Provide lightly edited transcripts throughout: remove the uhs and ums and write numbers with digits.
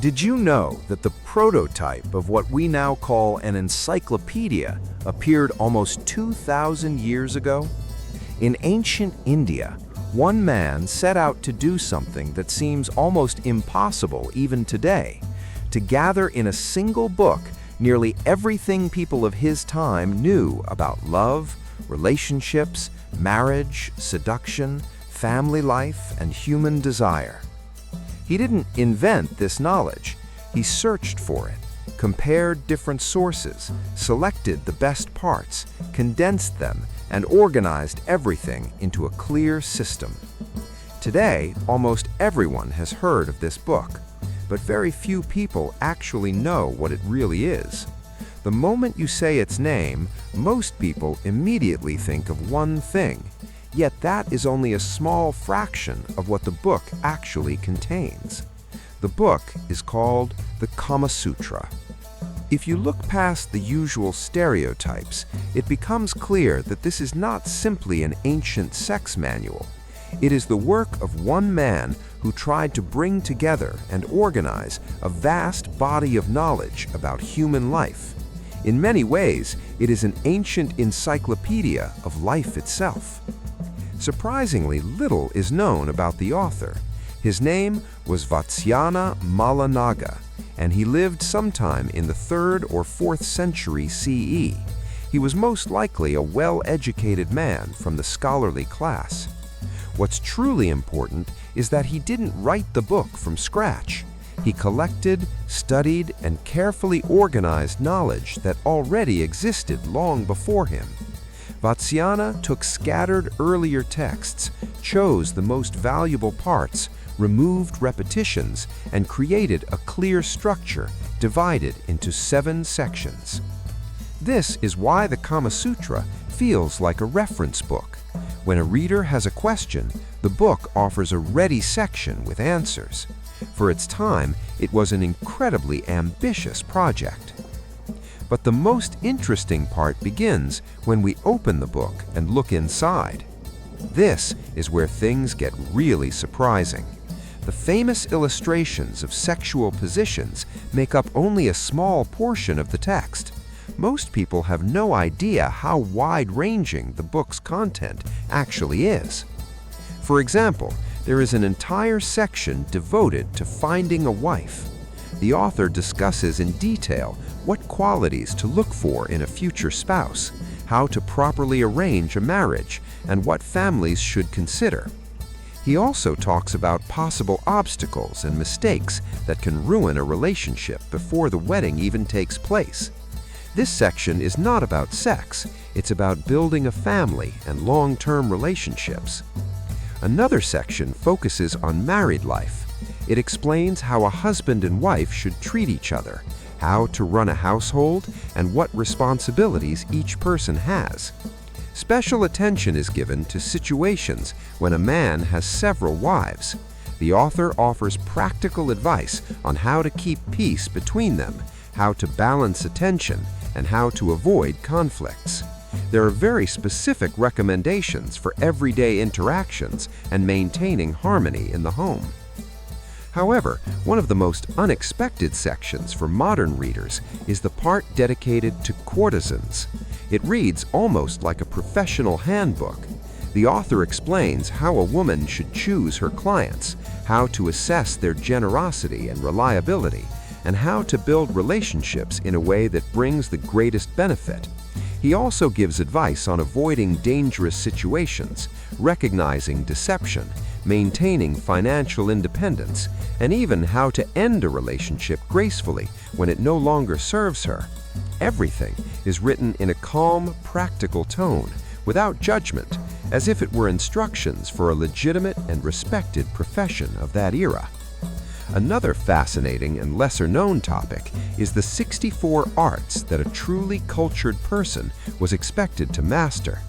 Did you know that the prototype of what we now call an encyclopedia appeared almost 2,000 years ago? In ancient India, one man set out to do something that seems almost impossible even today, to gather in a single book nearly everything people of his time knew about love, relationships, marriage, seduction, family life, and human desire. He didn't invent this knowledge. He searched for it, compared different sources, selected the best parts, condensed them, and organized everything into a clear system. Today, almost everyone has heard of this book, but very few people actually know what it really is. The moment you say its name, most people immediately think of one thing, yet that is only a small fraction of what the book actually contains. The book is called the Kamasutra. If you look past the usual stereotypes, it becomes clear that this is not simply an ancient sex manual. It is the work of one man who tried to bring together and organize a vast body of knowledge about human life. In many ways, it is an ancient encyclopedia of life itself. Surprisingly little is known about the author. His name was Vatsyayana, and he lived sometime in the 3rd or 4th century CE. He was most likely a well-educated man from the scholarly class. What's truly important is that he didn't write the book from scratch. He collected, studied, and carefully organized knowledge that already existed long before him. Vatsyayana took scattered earlier texts, chose the most valuable parts, removed repetitions, and created a clear structure divided into 7 sections. This is why the Kamasutra feels like a reference book. When a reader has a question, the book offers a ready section with answers. For its time, it was an incredibly ambitious project. But the most interesting part begins when we open the book and look inside. This is where things get really surprising. The famous illustrations of sexual positions make up only a small portion of the text. Most people have no idea how wide-ranging the book's content actually is. For example, there is an entire section devoted to finding a wife. The author discusses in detail what qualities to look for in a future spouse, how to properly arrange a marriage, and what families should consider. He also talks about possible obstacles and mistakes that can ruin a relationship before the wedding even takes place. This section is not about sex, it's about building a family and long-term relationships. Another section focuses on married life. It explains how a husband and wife should treat each other, how to run a household, and what responsibilities each person has. Special attention is given to situations when a man has several wives. The author offers practical advice on how to keep peace between them, how to balance attention, and how to avoid conflicts. There are very specific recommendations for everyday interactions and maintaining harmony in the home. However, one of the most unexpected sections for modern readers is the part dedicated to courtesans. It reads almost like a professional handbook. The author explains how a woman should choose her clients, how to assess their generosity and reliability, and how to build relationships in a way that brings the greatest benefit. He also gives advice on avoiding dangerous situations, recognizing deception, maintaining financial independence, and even how to end a relationship gracefully when it no longer serves her. Everything is written in a calm, practical tone, without judgment, as if it were instructions for a legitimate and respected profession of that era. Another fascinating and lesser-known topic is the 64 arts that a truly cultured person was expected to master.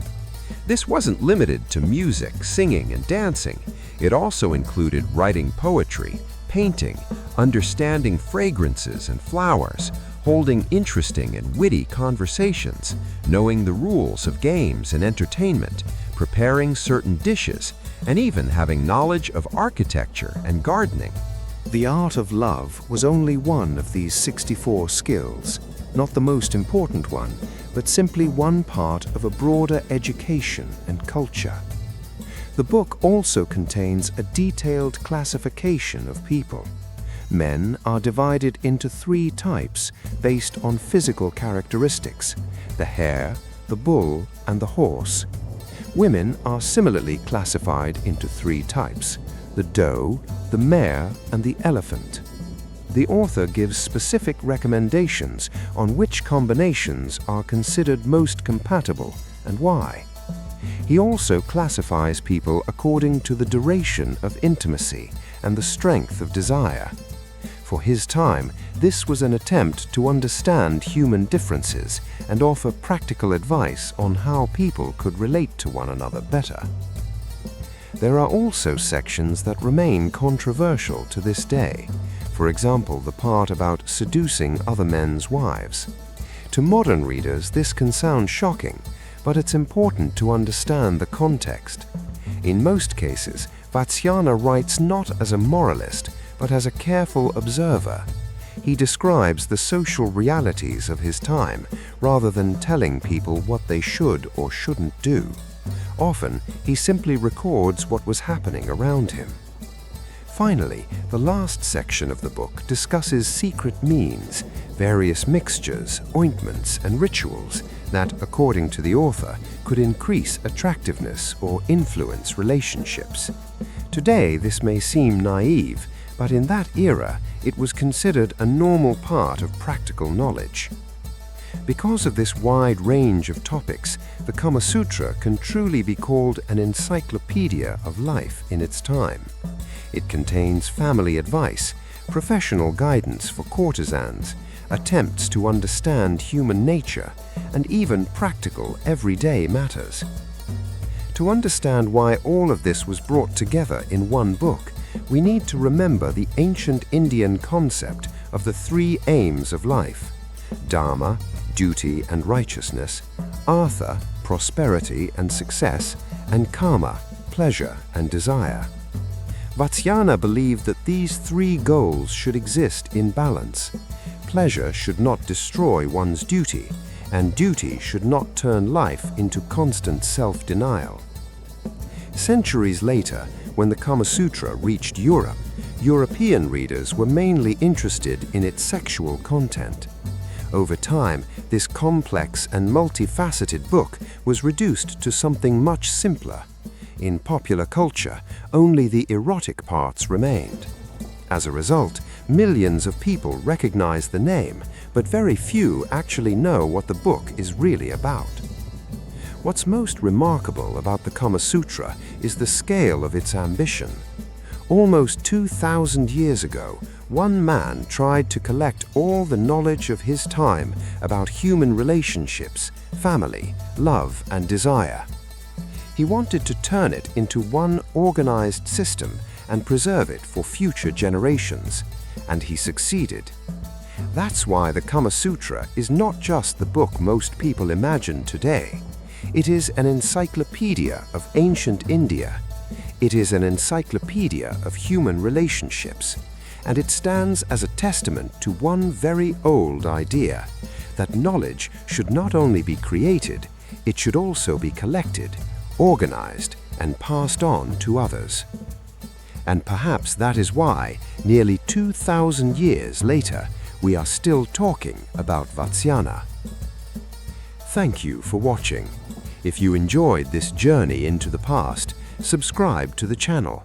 This wasn't limited to music, singing, and dancing. It also included writing poetry, painting, understanding fragrances and flowers, holding interesting and witty conversations, knowing the rules of games and entertainment, preparing certain dishes, and even having knowledge of architecture and gardening. The art of love was only one of these 64 skills, not the most important one, but simply one part of a broader education and culture. The book also contains a detailed classification of people. Men are divided into 3 types based on physical characteristics: the hare, the bull, and the horse. Women are similarly classified into 3 types: the doe, the mare, and the elephant. The author gives specific recommendations on which combinations are considered most compatible and why. He also classifies people according to the duration of intimacy and the strength of desire. For his time, this was an attempt to understand human differences and offer practical advice on how people could relate to one another better. There are also sections that remain controversial to this day. For example, the part about seducing other men's wives. To modern readers, this can sound shocking, but it's important to understand the context. In most cases, Vatsyayana writes not as a moralist, but as a careful observer. He describes the social realities of his time, rather than telling people what they should or shouldn't do. Often, he simply records what was happening around him. Finally, the last section of the book discusses secret means, various mixtures, ointments, and rituals that, according to the author, could increase attractiveness or influence relationships. Today, this may seem naive, but in that era, it was considered a normal part of practical knowledge. Because of this wide range of topics, the Kamasutra can truly be called an encyclopedia of life in its time. It contains family advice, professional guidance for courtesans, attempts to understand human nature, and even practical everyday matters. To understand why all of this was brought together in one book, we need to remember the ancient Indian concept of the 3 aims of life: Dharma, duty and righteousness; Artha, prosperity and success; and Kama, pleasure and desire. Vatsyayana believed that these 3 goals should exist in balance. Pleasure should not destroy one's duty, and duty should not turn life into constant self-denial. Centuries later, when the Kamasutra reached Europe, European readers were mainly interested in its sexual content. Over time, this complex and multifaceted book was reduced to something much simpler. In popular culture, only the erotic parts remained. As a result, millions of people recognize the name, but very few actually know what the book is really about. What's most remarkable about the Kamasutra is the scale of its ambition. Almost 2,000 years ago, one man tried to collect all the knowledge of his time about human relationships, family, love, and desire. He wanted to turn it into one organized system and preserve it for future generations, and he succeeded. That's why the Kamasutra is not just the book most people imagine today. It is an encyclopedia of ancient India. It is an encyclopedia of human relationships, and it stands as a testament to one very old idea, that knowledge should not only be created, it should also be collected, organized, and passed on to others. And perhaps that is why, nearly 2,000 years later, we are still talking about Vatsyayana. Thank you for watching. If you enjoyed this journey into the past, subscribe to the channel.